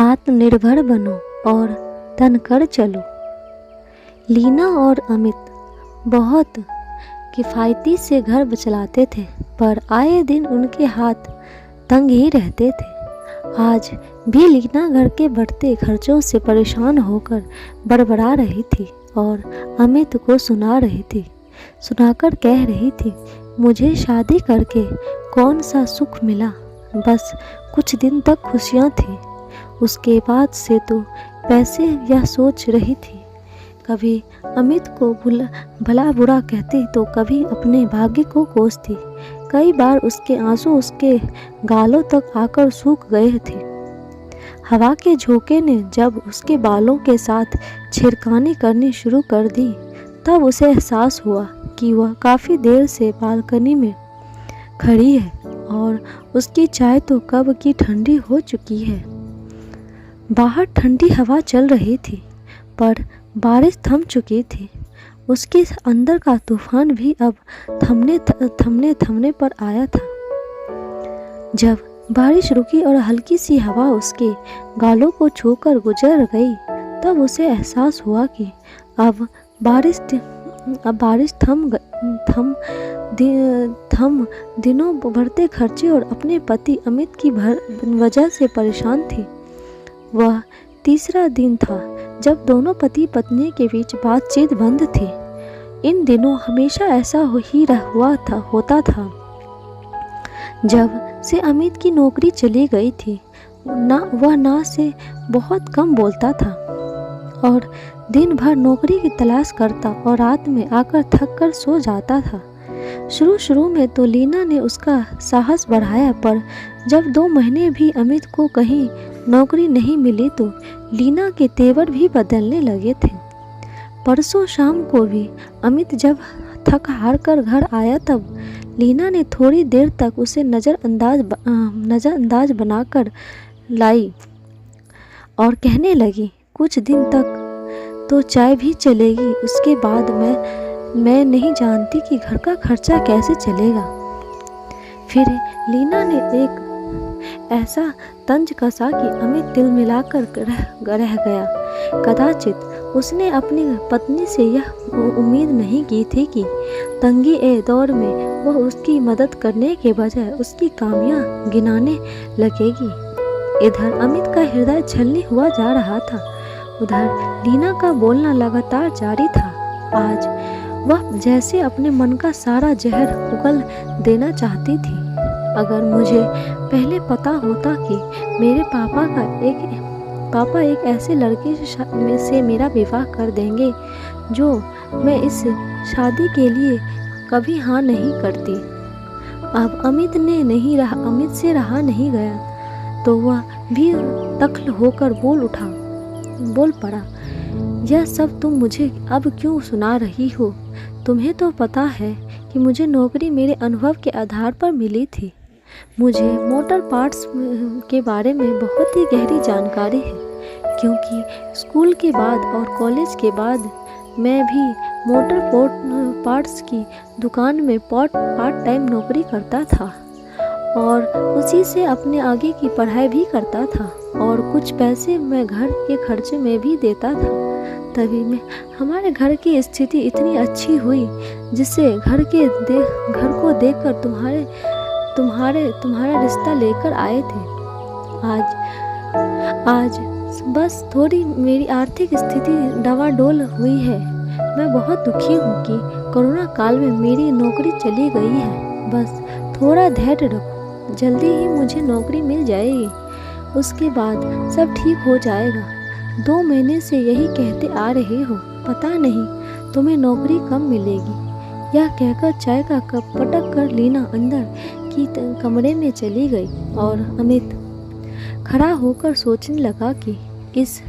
आत्मनिर्भर बनो और तनकर चलो। लीना और अमित बहुत किफ़ायती से घर चलाते थे, पर आए दिन उनके हाथ तंग ही रहते थे। आज भी लीना घर के बढ़ते खर्चों से परेशान होकर बड़बड़ा रही थी और अमित को सुनाकर कह रही थी, मुझे शादी करके कौन सा सुख मिला, बस कुछ दिन तक खुशियाँ थी, उसके बाद से तो पैसे। यह सोच रही थी, कभी अमित को भला बुरा कहती तो कभी अपने भाग्य को कोसती। कई बार उसके आंसू उसके गालों तक आकर सूख गए थे। हवा के झोंके ने जब उसके बालों के साथ छिड़कानी करनी शुरू कर दी, तब उसे एहसास हुआ कि वह काफ़ी देर से बालकनी में खड़ी है और उसकी चाय तो कब की ठंडी हो चुकी है। बाहर ठंडी हवा चल रही थी, पर बारिश थम चुकी थी। उसके अंदर का तूफान भी अब थमने पर आया था। जब बारिश रुकी और हल्की सी हवा उसके गालों को छूकर गुजर गई, तब उसे एहसास हुआ कि अब बारिश थम दिनों बढ़ते खर्चे और अपने पति अमित की वजह से परेशान थी। वह तीसरा दिन था जब दोनों पति पत्नी के बीच बातचीत बंद थी। इन दिनों हमेशा ऐसा होता था। जब से अमित की नौकरी चली गई थी, वह ना से बहुत कम बोलता था और दिन भर नौकरी की तलाश करता और रात में आकर थक कर सो जाता था। शुरू में तो लीना ने उसका साहस बढ़ाया, पर जब 2 महीने भी अमित को कहीं नौकरी नहीं मिली तो लीना के तेवर भी बदलने लगे थे। परसों शाम को भी अमित जब थक हार कर घर आया, तब लीना ने थोड़ी देर तक उसे नज़रअंदाज बनाकर लाई और कहने लगी, कुछ दिन तक तो चाय भी चलेगी, उसके बाद मैं नहीं जानती कि घर का खर्चा कैसे चलेगा। फिर लीना ने एक ऐसा तंज कसा कि अमित दिल मिलाकर रह गया। कदाचित उसने अपनी पत्नी से यह उम्मीद नहीं की थी कि तंगी ए दौर में वह उसकी मदद करने के बजाय उसकी खामियां गिनाने लगेगी। इधर अमित का हृदय छलनी हुआ जा रहा था, उधर लीना का बोलना लगातार जारी था। आज वह जैसे अपने मन का सारा जहर उगल देना चाहती थी। अगर मुझे पहले पता होता कि मेरे पापा एक ऐसे लड़के से मेरा विवाह कर देंगे जो मैं इस शादी के लिए कभी हाँ नहीं करती। अब अमित से रहा नहीं गया तो वह भी तख्ल होकर बोल पड़ा, यह सब तुम मुझे अब क्यों सुना रही हो? तुम्हें तो पता है कि मुझे नौकरी मेरे अनुभव के आधार पर मिली थी। मुझे मोटर पार्ट्स के बारे में बहुत ही गहरी जानकारी है, क्योंकि स्कूल के बाद और कॉलेज के बाद मैं भी मोटर पार्ट्स की दुकान में पार्ट टाइम नौकरी करता था और उसी से अपने आगे की पढ़ाई भी करता था और कुछ पैसे मैं घर के खर्चे में भी देता था। तभी में हमारे घर की स्थिति इतनी अच्छी हुई जिससे घर को देखकर तुम्हारा रिश्ता लेकर आए थे। आज बस थोड़ी मेरी आर्थिक स्थिति डवाडोल हुई है। मैं बहुत दुखी हूँ कि कोरोना काल में मेरी नौकरी चली गई है। बस थोड़ा धैर्य रखो, जल्दी ही मुझे नौकरी मिल जाएगी, उसके बाद सब ठीक हो जाएगा। 2 महीने से यही कहते आ रहे हो, पता नहीं तुम्हें नौकरी कब मिलेगी। यह कहकर चाय का कप पटक कर लीना अंदर की कमरे में चली गई और अमित खड़ा होकर सोचने लगा कि इस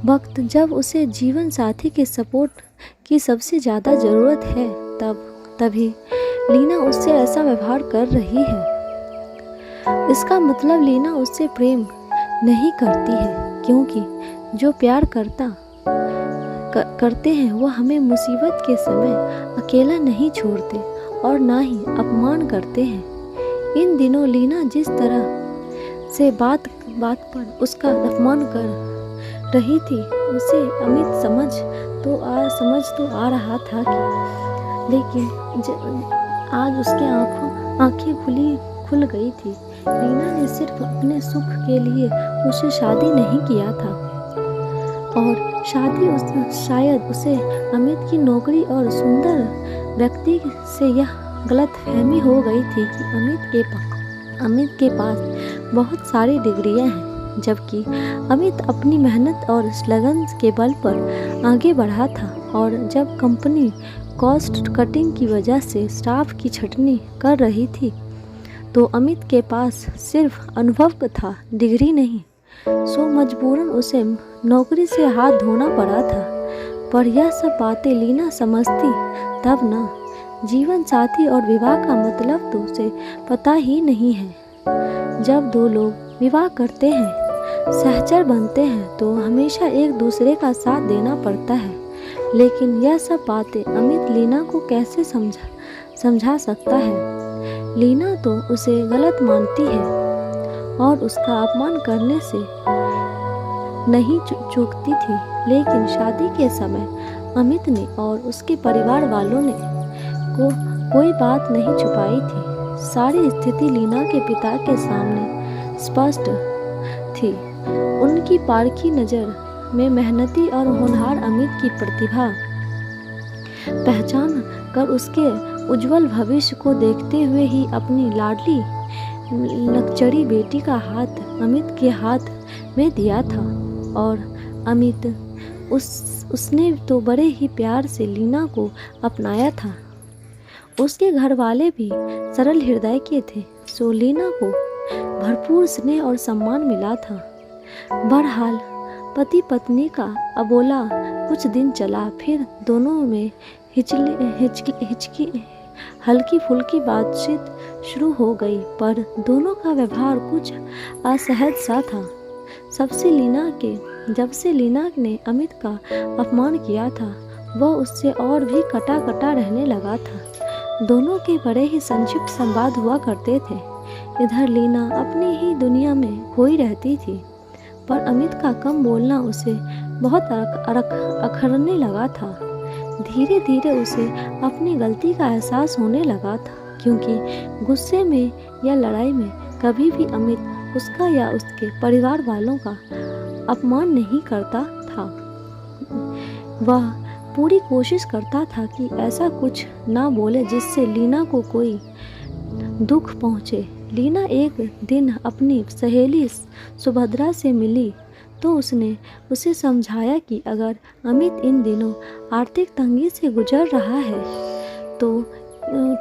वक्त जब उसे जीवन साथी के सपोर्ट की सबसे ज़्यादा ज़रूरत है, तभी लीना उससे ऐसा व्यवहार कर रही है। इसका मतलब लीना उससे प्रेम नहीं करती है, क्योंकि जो प्यार करते हैं वो हमें मुसीबत के समय अकेला नहीं छोड़ते और ना ही अपमान करते हैं। इन दिनों लीना जिस तरह से बात बात पर उसका अपमान कर रही थी। उसे अमित समझ तो आ रहा था कि लेकिन आज उसके आंखें खुल गई थी। लीना ने सिर्फ अपने सुख के लिए उससे शादी नहीं किया था, और शायद उसे अमित की नौकरी और सुंदर व्यक्ति से यह गलतफहमी हो गई थी कि अमित के पास बहुत सारी डिग्रियां हैं, जबकि अमित अपनी मेहनत और लगन के बल पर आगे बढ़ा था। और जब कंपनी कॉस्ट कटिंग की वजह से स्टाफ की छंटनी कर रही थी, तो अमित के पास सिर्फ अनुभव था, डिग्री नहीं। सो मजबूरन उसे नौकरी से हाथ धोना पड़ा था। पर यह सब बातें लीना समझती तब ना। जीवन साथी और विवाह का मतलब तो उसे पता ही नहीं है। जब दो लोग विवाह करते हैं, सहचर बनते हैं, तो हमेशा एक दूसरे का साथ देना पड़ता है। लेकिन यह सब बातें अमित लीना को कैसे समझा सकता है। लीना तो उसे गलत मानती है और उसका अपमान करने से नहीं चूकती थी। लेकिन शादी के समय अमित ने और उसके परिवार वालों ने कोई बात नहीं छुपाई थी। सारी स्थिति लीना के पिता के सामने स्पष्ट थी। उनकी पारखी नज़र में मेहनती और होनहार अमित की प्रतिभा पहचान कर उसके उज्जवल भविष्य को देखते हुए ही अपनी लाडली लकचड़ी बेटी का हाथ अमित के हाथ में दिया था। और अमित उसने तो बड़े ही प्यार से लीना को अपनाया था। उसके घर वाले भी सरल हृदय के थे, सो लीना को भरपूर स्नेह और सम्मान मिला था। बहरहाल पति पत्नी का अबोला कुछ दिन चला, फिर दोनों में हल्की फुल्की बातचीत शुरू हो गई, पर दोनों का व्यवहार कुछ असहज सा था। जब से लीना ने अमित का अपमान किया था, वह उससे और भी कटा रहने लगा था। दोनों के बड़े ही संक्षिप्त संवाद हुआ करते थे। इधर लीना अपनी ही दुनिया में खोई रहती थी, पर अमित का कम बोलना उसे बहुत अखरने लगा था। धीरे धीरे उसे अपनी गलती का एहसास होने लगा था, क्योंकि गुस्से में या लड़ाई में कभी भी अमित उसका या उसके परिवार वालों का अपमान नहीं करता था। वह पूरी कोशिश करता था कि ऐसा कुछ ना बोले जिससे लीना को कोई दुख पहुँचे। लीना एक दिन अपनी सहेली सुभद्रा से मिली तो उसने उसे समझाया कि अगर अमित इन दिनों आर्थिक तंगी से गुजर रहा है तो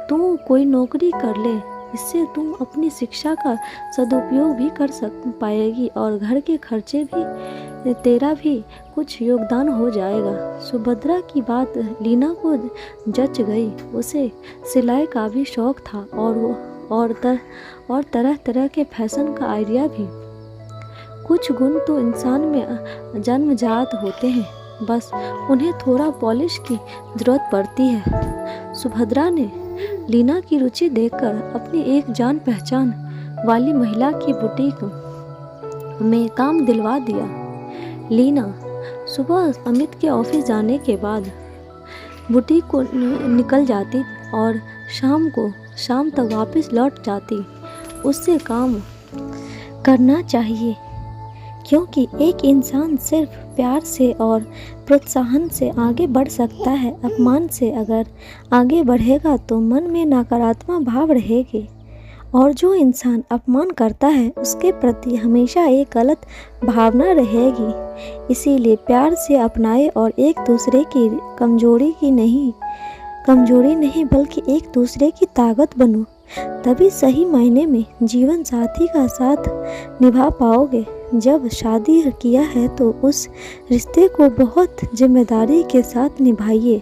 तू कोई नौकरी कर ले, इससे तुम अपनी शिक्षा का सदुपयोग भी कर पाएगी और घर के खर्चे भी तेरा भी कुछ योगदान हो जाएगा। सुभद्रा की बात लीना को जच गई। उसे सिलाई का भी शौक था और तरह तरह के फैशन का आइडिया भी। कुछ गुण तो इंसान में जन्मजात होते हैं, बस उन्हें थोड़ा पॉलिश की ज़रूरत पड़ती है। सुभद्रा ने लीना की रुचि देखकर अपनी एक जान पहचान वाली महिला की बुटीक में काम दिलवा दिया। लीना सुबह अमित के ऑफिस जाने के बाद बुटीक को निकल जाती और शाम तक वापस लौट जाती। उससे काम करना चाहिए, क्योंकि एक इंसान सिर्फ प्यार से और प्रोत्साहन से आगे बढ़ सकता है। अपमान से अगर आगे बढ़ेगा तो मन में नकारात्मक भाव रहेगी, और जो इंसान अपमान करता है उसके प्रति हमेशा एक गलत भावना रहेगी। इसीलिए प्यार से अपनाए और एक दूसरे की कमजोरी नहीं बल्कि एक दूसरे की ताकत बनो, तभी सही मायने में जीवन साथी का साथ निभा पाओगे। जब शादी किया है तो उस रिश्ते को बहुत जिम्मेदारी के साथ निभाइए,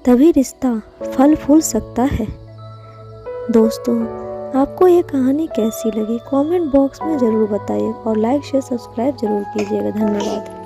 तभी रिश्ता फल फूल सकता है। दोस्तों, आपको ये कहानी कैसी लगी कमेंट बॉक्स में ज़रूर बताइए और लाइक शेयर सब्सक्राइब जरूर कीजिएगा। धन्यवाद।